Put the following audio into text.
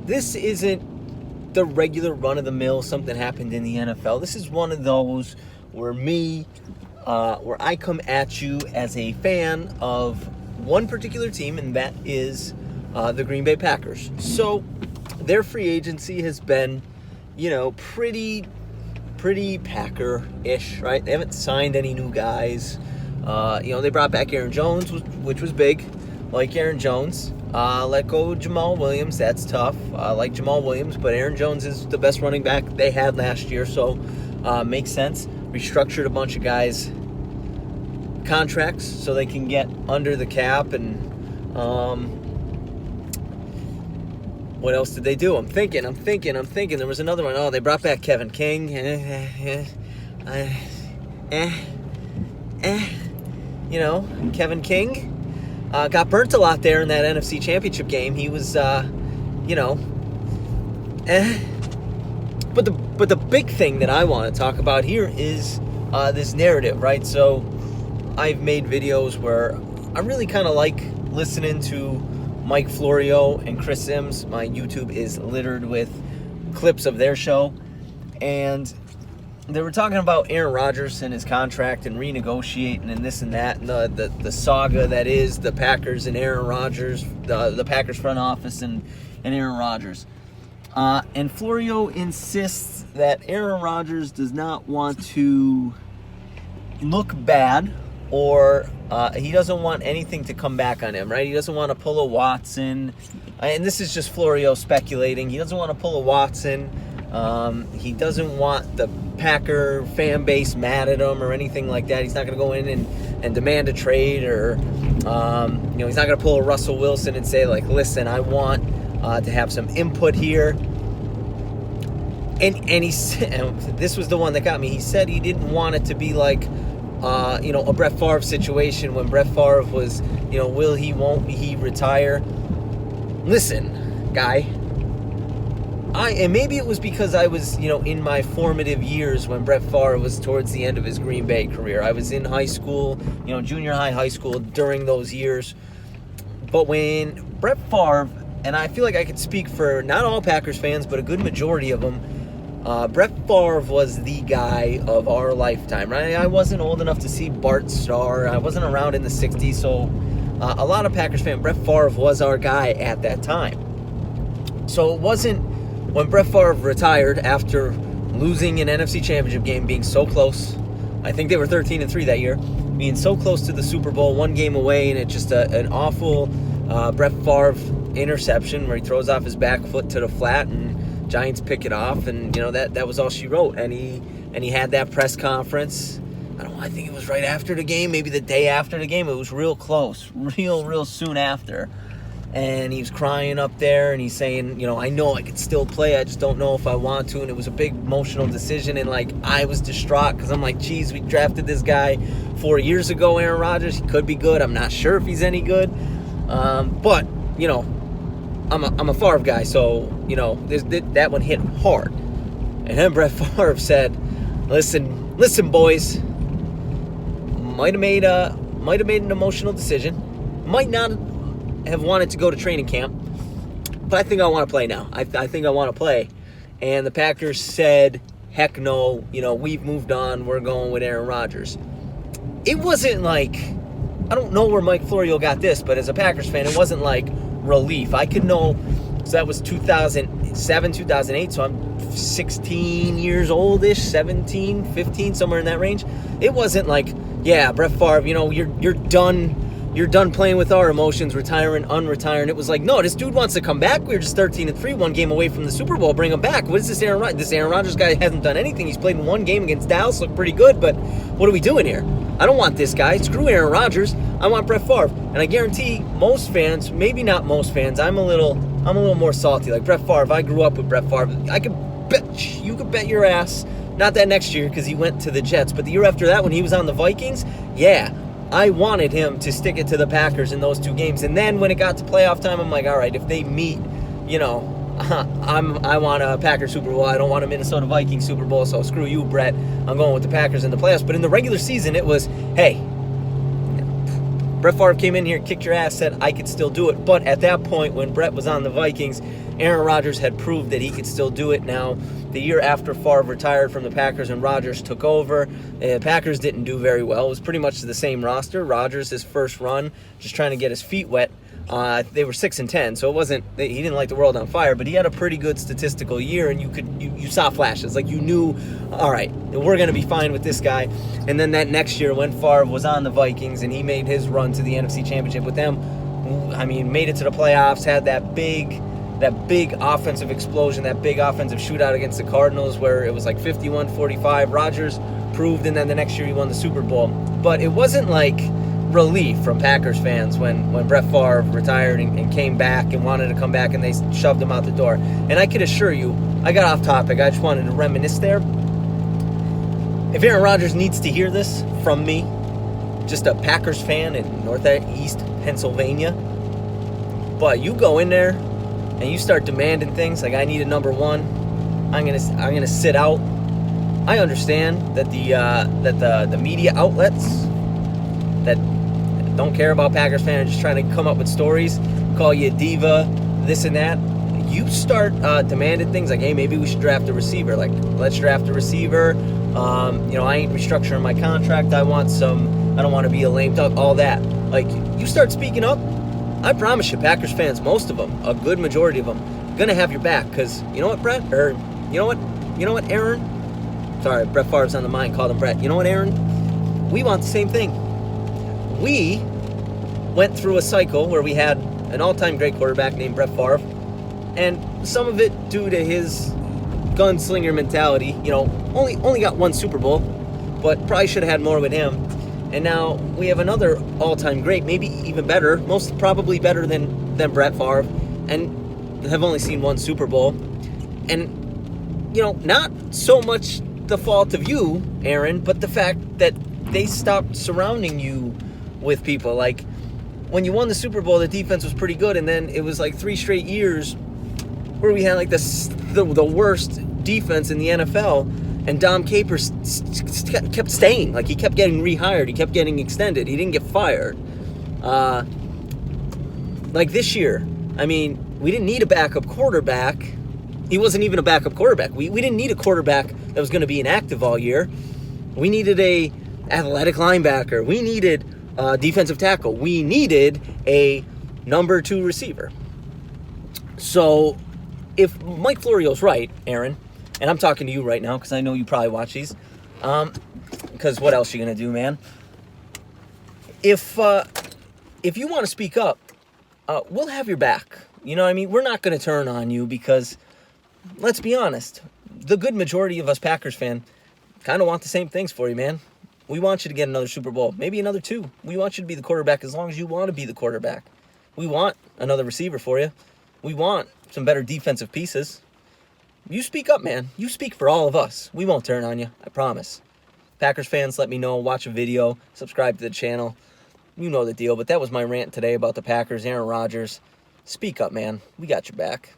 this isn't the regular run-of-the-mill something happened in the NFL. This is one of those where where I come at you as a fan of one particular team, and that is the Green Bay Packers. So their free agency has been, pretty Packer-ish, right? They haven't signed any new guys. They brought back Aaron Jones, which was big. Like Aaron Jones. Let go of Jamal Williams. That's tough. Like Jamal Williams, but Aaron Jones is the best running back they had last year, so makes sense. Restructured a bunch of guys' contracts so they can get under the cap. And what else did they do? I'm thinking. There was another one. Oh, they brought back Kevin King. Kevin King got burnt a lot there in that NFC Championship game. He was, But the big thing that I want to talk about here is this narrative, right? So I've made videos where I really kind of like listening to Mike Florio and Chris Sims. My YouTube is littered with clips of their show. And they were talking about Aaron Rodgers and his contract and renegotiating and this and that, and the saga that is the Packers and Aaron Rodgers, the Packers front office and Aaron Rodgers. And Florio insists that Aaron Rodgers does not want to look bad, or he doesn't want anything to come back on him, right? He doesn't want to pull a Watson. And this is just Florio speculating. He doesn't want to pull a Watson. He doesn't want the Packer fan base mad at him or anything like that. He's not going to go in and demand a trade, or he's not going to pull a Russell Wilson and say, like, listen, I want to have some input here. And he said, this was the one that got me. He said he didn't want it to be like a Brett Favre situation when Brett Favre was, will he, won't he retire? Listen, guy. And maybe it was because I was, in my formative years when Brett Favre was towards the end of his Green Bay career. I was in high school, junior high school during those years. But when Brett Favre, and I feel like I could speak for not all Packers fans, but a good majority of them, Brett Favre was the guy of our lifetime, right? I wasn't old enough to see Bart Starr. I wasn't around in the 60s, so a lot of Packers fans, Brett Favre was our guy at that time. So it wasn't when Brett Favre retired after losing an NFC Championship game, being so close. I think they were 13-3 that year, being so close to the Super Bowl, one game away, and it's just an awful Brett Favre interception where he throws off his back foot to the flat and Giants pick it off, and that was all she wrote. And he had that press conference. I think it was right after the game, maybe the day after the game. It was real close, real soon after. And he was crying up there, and he's saying, I know I could still play. I just don't know if I want to. And it was a big emotional decision. And, I was distraught because I'm like, geez, we drafted this guy 4 years ago, Aaron Rodgers. He could be good. I'm not sure if he's any good. But, I'm a Favre guy, so, that one hit hard. And then Brett Favre said, listen, boys, might have made an emotional decision. Might not have wanted to go to training camp, but I think I want to play now. I think I want to play. And the Packers said, heck no, we've moved on. We're going with Aaron Rodgers. It wasn't like, I don't know where Mike Florio got this, but as a Packers fan, it wasn't like relief. I could know, so that was 2007, 2008, so I'm 16 years old-ish, 17, 15, somewhere in that range. It wasn't like, yeah, Brett Favre, you're done. You're done playing with our emotions, retiring, unretiring. It was like, no, this dude wants to come back. We were just 13-3, one game away from the Super Bowl. Bring him back. What is this Aaron Rodgers? This Aaron Rodgers guy hasn't done anything. He's played in one game against Dallas, looked pretty good, but what are we doing here? I don't want this guy. Screw Aaron Rodgers. I want Brett Favre. And I guarantee most fans, maybe not most fans, I'm a little more salty. Like Brett Favre, I grew up with Brett Favre. You could bet your ass, not that next year because he went to the Jets, but the year after that when he was on the Vikings, yeah, I wanted him to stick it to the Packers in those two games. And then when it got to playoff time, I'm like, all right, if they meet, I want a Packers Super Bowl. I don't want a Minnesota Vikings Super Bowl, so screw you, Brett. I'm going with the Packers in the playoffs. But in the regular season, it was, hey, Brett Favre came in here, kicked your ass, said, I could still do it. But at that point, when Brett was on the Vikings, Aaron Rodgers had proved that he could still do it. Now, the year after Favre retired from the Packers and Rodgers took over, the Packers didn't do very well. It was pretty much the same roster. Rodgers, his first run, just trying to get his feet wet. They were 6-10, so it wasn't. He didn't light the world on fire, but he had a pretty good statistical year, and you saw flashes. Like, you knew, all right, we're gonna be fine with this guy. And then that next year, when Favre was on the Vikings and he made his run to the NFC Championship with them, I mean, made it to the playoffs, had that big offensive explosion, that big offensive shootout against the Cardinals, where it was like 51-45. Rodgers proved, and then the next year he won the Super Bowl. But it wasn't like relief from Packers fans when Brett Favre retired and came back and wanted to come back, and they shoved him out the door. And I can assure you, I got off topic. I just wanted to reminisce there. If Aaron Rodgers needs to hear this from me, just a Packers fan in Northeast Pennsylvania, but you go in there and you start demanding things like, I need a number one, I'm gonna sit out. I understand that the media outlets that don't care about Packers fans, just trying to come up with stories, call you a diva, this and that. You start demanding things like, hey, maybe we should draft a receiver. Like, let's draft a receiver. I ain't restructuring my contract. I don't want to be a lame duck, all that. Like, you start speaking up, I promise you, Packers fans, most of them, a good majority of them, gonna have your back. Because, you know what, Brett? Or, you know what, Aaron? Sorry, Brett Favre's on the mind, called him Brett. You know what, Aaron? We want the same thing. We went through a cycle where we had an all-time great quarterback named Brett Favre, and some of it due to his gunslinger mentality, only got one Super Bowl, but probably should have had more with him. And now we have another all-time great, maybe even better, most probably better than Brett Favre, and have only seen one Super Bowl. And, not so much the fault of you, Aaron, but the fact that they stopped surrounding you with people. Like, when you won the Super Bowl, the defense was pretty good, and then it was like 3 straight years where we had like the worst defense in the NFL, and Dom Capers kept staying. Like, he kept getting rehired, he kept getting extended, he didn't get fired. Like this year, I mean, we didn't need a backup quarterback. He wasn't even a backup quarterback. We didn't need a quarterback that was going to be inactive all year. We needed a athletic linebacker. We needed defensive tackle. We needed a number 2 receiver. So if Mike Florio's right, Aaron, and I'm talking to you right now because I know you probably watch these, because what else are you going to do, man? If you want to speak up, we'll have your back. You know what I mean? We're not going to turn on you because, let's be honest, the good majority of us Packers fan kind of want the same things for you, man. We want you to get another Super Bowl, maybe another 2. We want you to be the quarterback as long as you want to be the quarterback. We want another receiver for you. We want some better defensive pieces. You speak up, man. You speak for all of us. We won't turn on you, I promise. Packers fans, let me know. Watch a video. Subscribe to the channel. You know the deal, but that was my rant today about the Packers, Aaron Rodgers. Speak up, man. We got your back.